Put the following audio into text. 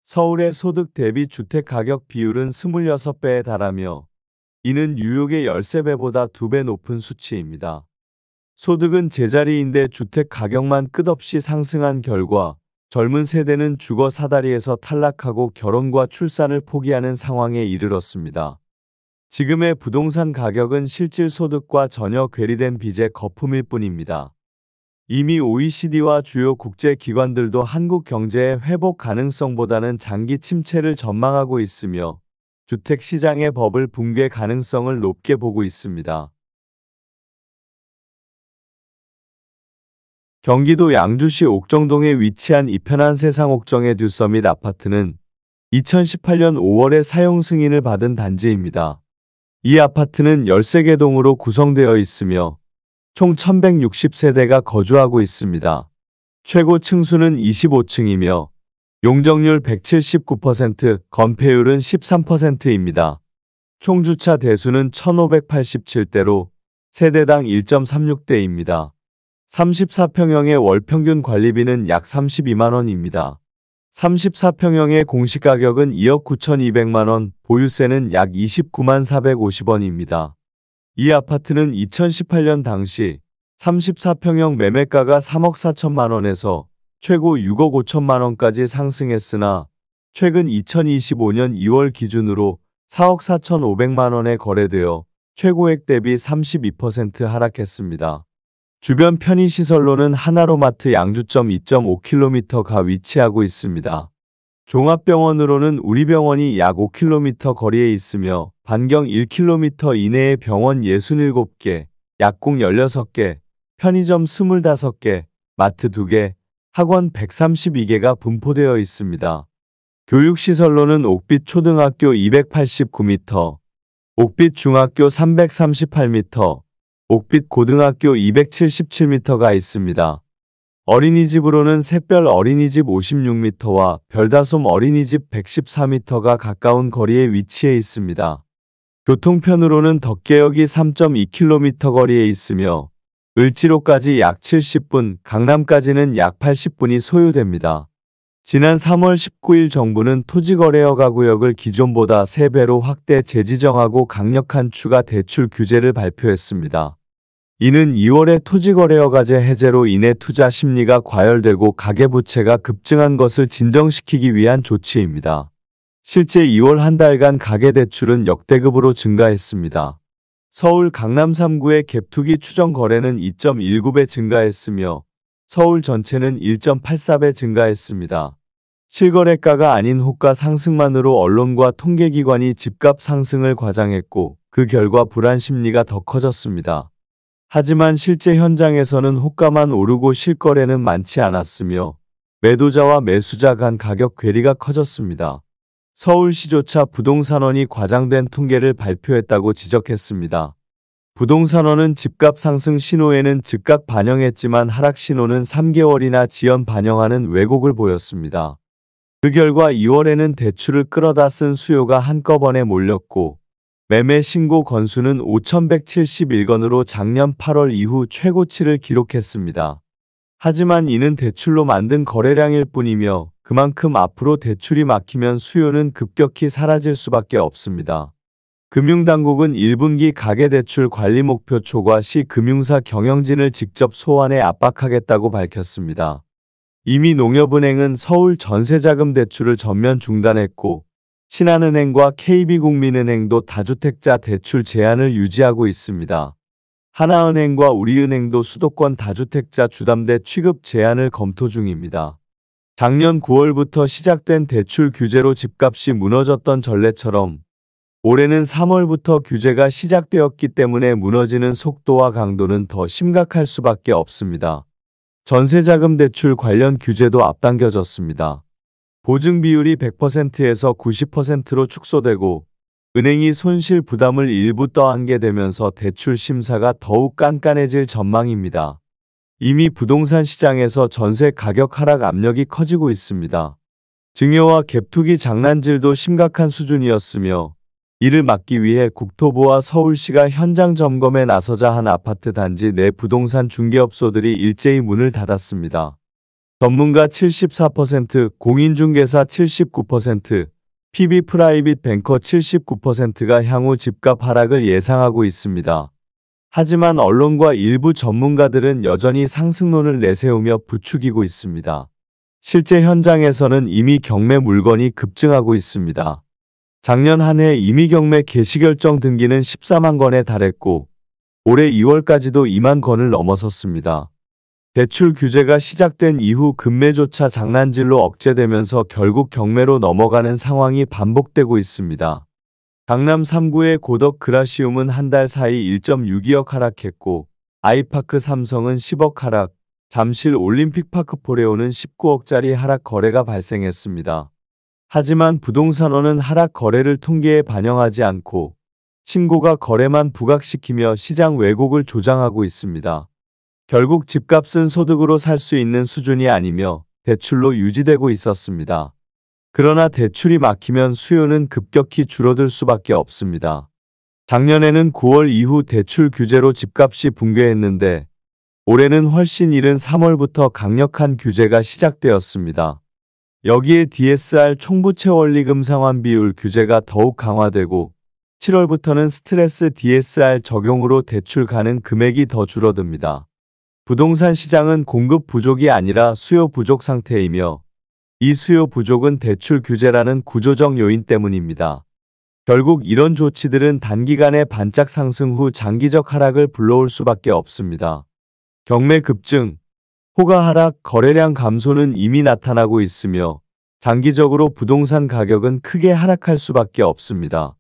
서울의 소득 대비 주택 가격 비율은 26배에 달하며 이는 뉴욕의 13배보다 2배 높은 수치입니다. 소득은 제자리인데 주택 가격만 끝없이 상승한 결과 젊은 세대는 주거 사다리에서 탈락하고 결혼과 출산을 포기하는 상황에 이르렀습니다. 지금의 부동산 가격은 실질 소득과 전혀 괴리된 빚의 거품일 뿐입니다. 이미 OECD와 주요 국제기관들도 한국 경제의 회복 가능성보다는 장기 침체를 전망하고 있으며 주택시장의 버블 붕괴 가능성을 높게 보고 있습니다. 경기도 양주시 옥정동에 위치한 이편한 세상 옥정의 듀서밋 아파트는 2018년 5월에 사용 승인을 받은 단지입니다. 이 아파트는 13개 동으로 구성되어 있으며 총 1160세대가 거주하고 있습니다. 최고 층수는 25층이며 용적률 179%, 건폐율은 13%입니다. 총 주차 대수는 1587대로 세대당 1.36대입니다. 34평형의 월 평균 관리비는 약 32만원입니다. 34평형의 공시가격은 2억 9,200만원, 보유세는 약 29만 450원입니다. 이 아파트는 2018년 당시 34평형 매매가가 3억 4천만원에서 최고 6억 5천만원까지 상승했으나 최근 2025년 2월 기준으로 4억 4천5백만원에 거래되어 최고액 대비 32% 하락했습니다. 주변 편의시설로는 하나로마트 양주점 2.5km가 위치하고 있습니다. 종합병원으로는 우리병원이 약 5km 거리에 있으며 반경 1km 이내에 병원 67개, 약국 16개, 편의점 25개, 마트 2개, 학원 132개가 분포되어 있습니다. 교육시설로는 옥빛 초등학교 289m, 옥빛 중학교 338m, 옥빛 고등학교 277m가 있습니다. 어린이집으로는 샛별 어린이집 56m와 별다솜 어린이집 114m가 가까운 거리에 위치해 있습니다. 교통편으로는 덕계역이 3.2km 거리에 있으며 을지로까지 약 70분, 강남까지는 약 80분이 소요됩니다. 지난 3월 19일 정부는 토지거래허가구역을 기존보다 3배로 확대 재지정하고 강력한 추가 대출 규제를 발표했습니다. 이는 2월에 토지거래허가제 해제로 인해 투자 심리가 과열되고 가계부채가 급증한 것을 진정시키기 위한 조치입니다. 실제 2월 한 달간 가계대출은 역대급으로 증가했습니다. 서울 강남 3구의 갭투기 추정 거래는 2.19배 증가했으며 서울 전체는 1.84배 증가했습니다. 실거래가가 아닌 호가 상승만으로 언론과 통계기관이 집값 상승을 과장했고 그 결과 불안 심리가 더 커졌습니다. 하지만 실제 현장에서는 호가만 오르고 실거래는 많지 않았으며 매도자와 매수자 간 가격 괴리가 커졌습니다. 서울시조차 부동산원이 과장된 통계를 발표했다고 지적했습니다. 부동산원은 집값 상승 신호에는 즉각 반영했지만 하락 신호는 3개월이나 지연 반영하는 왜곡을 보였습니다. 그 결과 2월에는 대출을 끌어다 쓴 수요가 한꺼번에 몰렸고 매매 신고 건수는 5,171건으로 작년 8월 이후 최고치를 기록했습니다. 하지만 이는 대출로 만든 거래량일 뿐이며 그만큼 앞으로 대출이 막히면 수요는 급격히 사라질 수밖에 없습니다. 금융당국은 1분기 가계대출 관리 목표 초과 시 금융사 경영진을 직접 소환해 압박하겠다고 밝혔습니다. 이미 농협은행은 서울 전세자금 대출을 전면 중단했고 신한은행과 KB국민은행도 다주택자 대출 제한을 유지하고 있습니다. 하나은행과 우리은행도 수도권 다주택자 주담대 취급 제한을 검토 중입니다. 작년 9월부터 시작된 대출 규제로 집값이 무너졌던 전례처럼 올해는 3월부터 규제가 시작되었기 때문에 무너지는 속도와 강도는 더 심각할 수밖에 없습니다. 전세자금 대출 관련 규제도 앞당겨졌습니다. 보증 비율이 100%에서 90%로 축소되고 은행이 손실 부담을 일부 떠안게 되면서 대출 심사가 더욱 깐깐해질 전망입니다. 이미 부동산 시장에서 전세 가격 하락 압력이 커지고 있습니다. 증여와 갭투기 장난질도 심각한 수준이었으며 이를 막기 위해 국토부와 서울시가 현장 점검에 나서자 한 아파트 단지 내 부동산 중개업소들이 일제히 문을 닫았습니다. 전문가 74%, 공인중개사 79%, PB 프라이빗 뱅커 79%가 향후 집값 하락을 예상하고 있습니다. 하지만 언론과 일부 전문가들은 여전히 상승론을 내세우며 부추기고 있습니다. 실제 현장에서는 이미 경매 물건이 급증하고 있습니다. 작년 한 해 임의 경매 개시결정 등기는 14만 건에 달했고 올해 2월까지도 2만 건을 넘어섰습니다. 대출 규제가 시작된 이후 급매조차 장난질로 억제되면서 결국 경매로 넘어가는 상황이 반복되고 있습니다. 강남 3구의 고덕 그라시움은 한 달 사이 1.62억 하락했고 아이파크 삼성은 10억 하락, 잠실 올림픽파크 포레오는 19억짜리 하락 거래가 발생했습니다. 하지만 부동산원은 하락 거래를 통계에 반영하지 않고 신고가 거래만 부각시키며 시장 왜곡을 조장하고 있습니다. 결국 집값은 소득으로 살 수 있는 수준이 아니며 대출로 유지되고 있었습니다. 그러나 대출이 막히면 수요는 급격히 줄어들 수밖에 없습니다. 작년에는 9월 이후 대출 규제로 집값이 붕괴했는데 올해는 훨씬 이른 3월부터 강력한 규제가 시작되었습니다. 여기에 DSR 총부채 원리금 상환 비율 규제가 더욱 강화되고 7월부터는 스트레스 DSR 적용으로 대출 가능 금액이 더 줄어듭니다. 부동산 시장은 공급 부족이 아니라 수요 부족 상태이며 이 수요 부족은 대출 규제라는 구조적 요인 때문입니다. 결국 이런 조치들은 단기간에 반짝 상승 후 장기적 하락을 불러올 수밖에 없습니다. 경매 급증, 호가 하락, 거래량 감소는 이미 나타나고 있으며 장기적으로 부동산 가격은 크게 하락할 수밖에 없습니다.